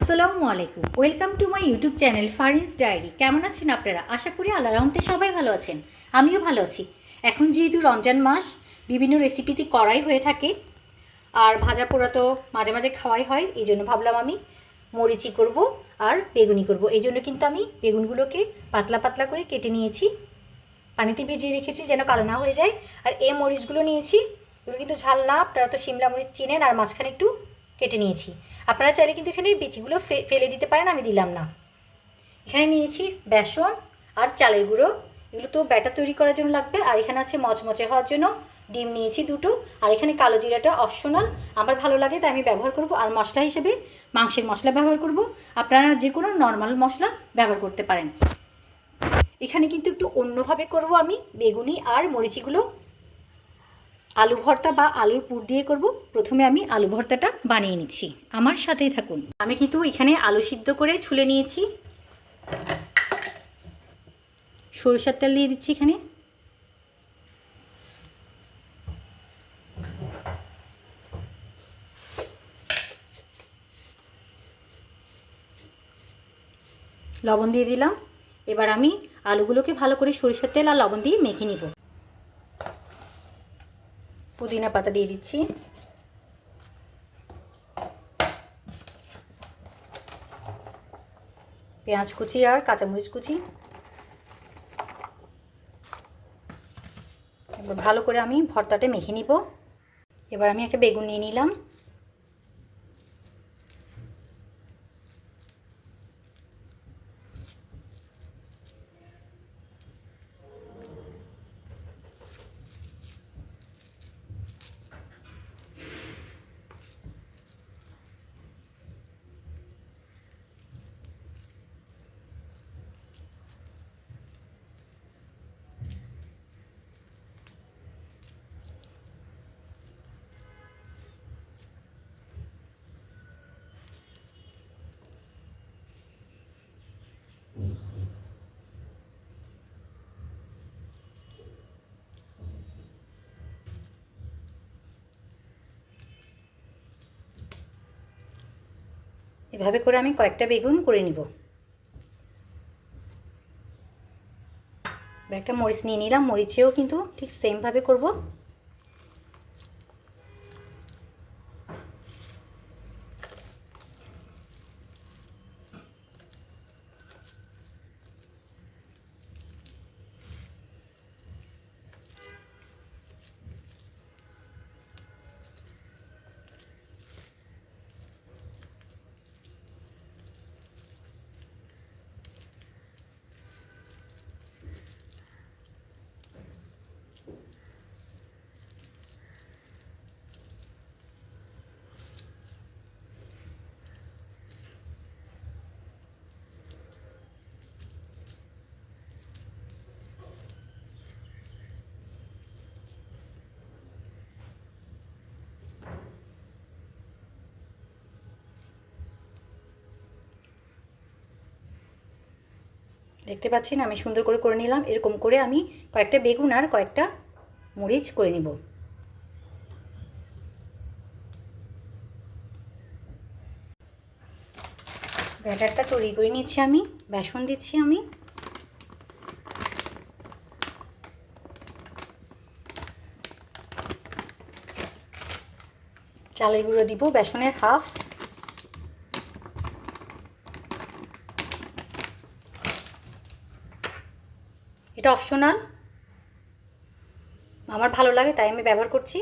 আসসালামু আলাইকুম, welcome to my YouTube channel Farin's diary. কেমন আছেন আপনারা? আশা করি আল্লাহর রহমতে সবাই ভালো আছেন। আমিও ভালো আছি। এখন যেহেতু রমজান মাস, বিভিন্ন রেসিপিতে করাই হয়ে থাকে, আর ভাজা পোড়া তো মাঝে মাঝে খাওয়াই হয়। এই জন্য ভাবলাম আমি মরিচি করব আর বেগুনি করব। এই জন্য কিন্তু আমি বেগুনগুলোকে পাতলা পাতলা করে কেটে নিয়েছি, পানিতে ভিজিয়ে রেখেছি যেন কালো না হয়ে যায়। আর এই মরিচগুলো নিয়েছি, এগুলো কিন্তু ঝাল না, আপনারা তো শিমলা মরিচ চিনেন। আর মাঝখানে একটু কেটে নিয়েছি। আপনারা চাইলে কিন্তু এখানে বিচিগুলো ফেলে দিতে পারেন, আমি দিলাম না। এখানে নিয়েছি বেসন আর চালের গুঁড়ো, এগুলো তো ব্যাটার তৈরি করার জন্য লাগবে। আর এখানে আছে মচমচে হওয়ার জন্য ডিম নিয়েছি দুটো। আর এখানে কালো জিরাটা অপশনাল, আমার ভালো লাগে তাই আমি ব্যবহার করব। আর মশলা হিসেবে মাংসের মশলা ব্যবহার করব, আপনারা যে কোনো নর্মাল মশলা ব্যবহার করতে পারেন। এখানে কিন্তু একটু অন্যভাবে করব আমি বেগুনি আর মরিচিগুলো। আলু ভর্তা বা আলুর পুর দিয়ে করব। প্রথমে আমি আলু ভর্তাটা বানিয়ে নিচ্ছি, আমার সাথেই থাকুন। আমি কিন্তু এখানে আলু সিদ্ধ করে ছুলে নিয়েছি। সরিষার তেল দিয়ে দিচ্ছি এখানে। লবণ দিয়ে দিলাম। এবার আমি আলুগুলোকে ভালো করে সরিষার তেল আর লবণ দিয়ে মেখে নিব। পুদিনা পাতা দিয়ে দিচ্ছি। পেঁয়াজ কুচি আর কাঁচামরিচ কুচি। এবার ভালো করে আমি ভর্তাটা মেখে নিব। এবার আমি একটা বেগুন নিয়ে নিলাম। এভাবে করে আমি কয়েকটা বেগুন করে নিব। একটা মরিচ নিয়ে নিলাম, মরিচেও কিন্তু ঠিক সেমভাবে করব। দেখতে পাচ্ছেন আমি সুন্দর করে নিলাম। এরকম করে আমি কয়েকটা বেগুন আর কয়েকটা মরিচ করে নিব। ব্যাটারটা তৈরি করে নিচ্ছি আমি। বেসন দিচ্ছি আমি, চালের গুঁড়ো দিব বেসনের হাফ, এটা অপশনাল, আমার ভালো লাগে তাই আমি ব্যবহার করছি।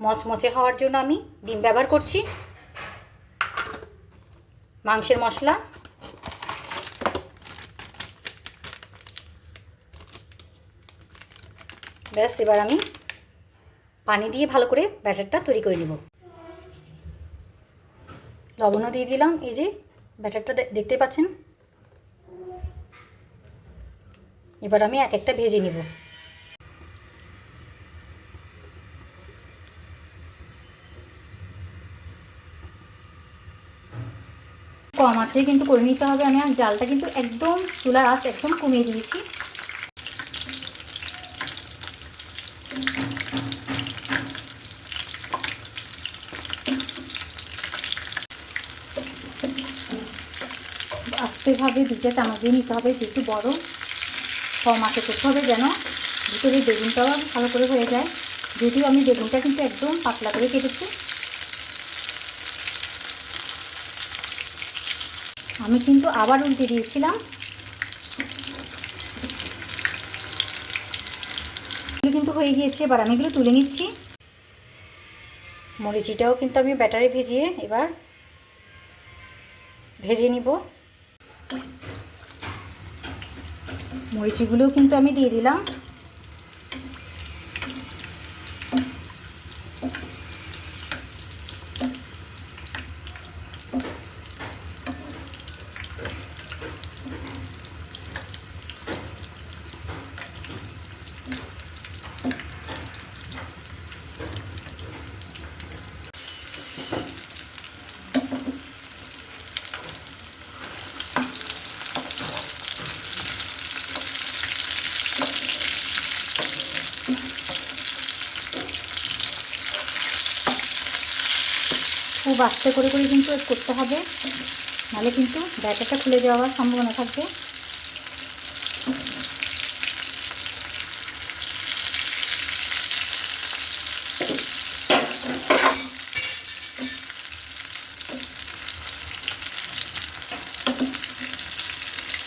মচমচে হওয়ার জন্য আমি ডিম ব্যবহার করছি। মাংসের মশলা, ব্যাস। এবার আমি পানি দিয়ে ভালো করে ব্যাটারটা তৈরি করে নেব। লবণও দিয়ে দিলাম। এই যে ব্যাটারটা দেখতে পাচ্ছেন। এবার আমি এক একটা ভেজে নেব। কম আঁচে কিন্তু করে নিতে হবে। আমি আর জালটা কিন্তু একদম চুলার আঁচ একদম কমিয়ে দিয়েছি। আস্তে ভাবে 2টা চামচ দিয়ে নিতে হবে, যেহেতু বড় কম আঁচে করতে হবে যেন ভিতরে বেগুনটাও ভালো করে হয়ে যায়। যদিও আমি বেগুনটা কিন্তু একদম পাতলা করে কেটেছি। আমি কিন্তু আবার উল্টে দিয়েছিলাম। এগুলো কিন্তু হয়ে গিয়েছে, এবার আমি এগুলো তুলে নিচ্ছি। মরিচিটাও কিন্তু আমি ব্যাটারে ভিজিয়ে এবার ভেজে নিব। মরিচিগুলোও কিন্তু আমি দিয়ে দিলাম। খুব আস্তে করে করে কিন্তু করতে হবে, নাহলে কিন্তু ব্যাটারটা খুলে যাওয়ার সম্ভাবনা থাকবে।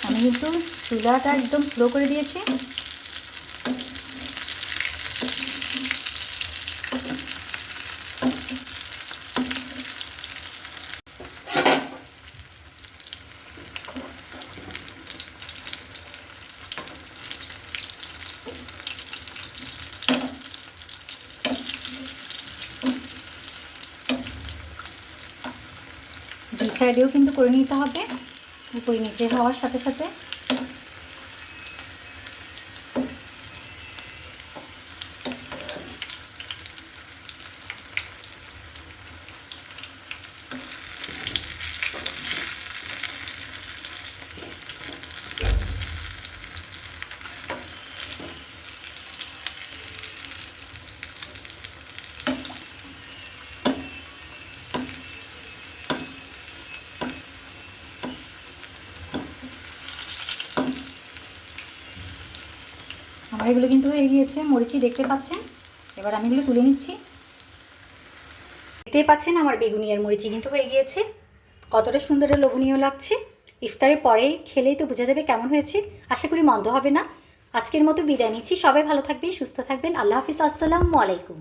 আমি কিন্তু চুলাটা একদম স্লো করে দিয়েছি। দুই সাইডেও কিন্তু করে নিতে হবে, উপরে নিচে হওয়ার সাথে সাথে। আমার এগুলো কিন্তু হয়ে গিয়েছে, মরিচি দেখতে পাচ্ছেন। এবার আমি এগুলো তুলে নিচ্ছি। দেখতেই পাচ্ছেন আমার বেগুনি আর মরিচি কিন্তু হয়ে গিয়েছে। কতটা সুন্দর লোভনীয় লাগছে। ইফতারের পরে খেলেই তো বোঝা যাবে কেমন হয়েছে। আশা করি মন্দ হবে না। আজকের মতো বিদায় নিচ্ছি। সবাই ভালো থাকবেন, সুস্থ থাকবেন। আল্লাহ হাফিজ। আসসালামু আলাইকুম।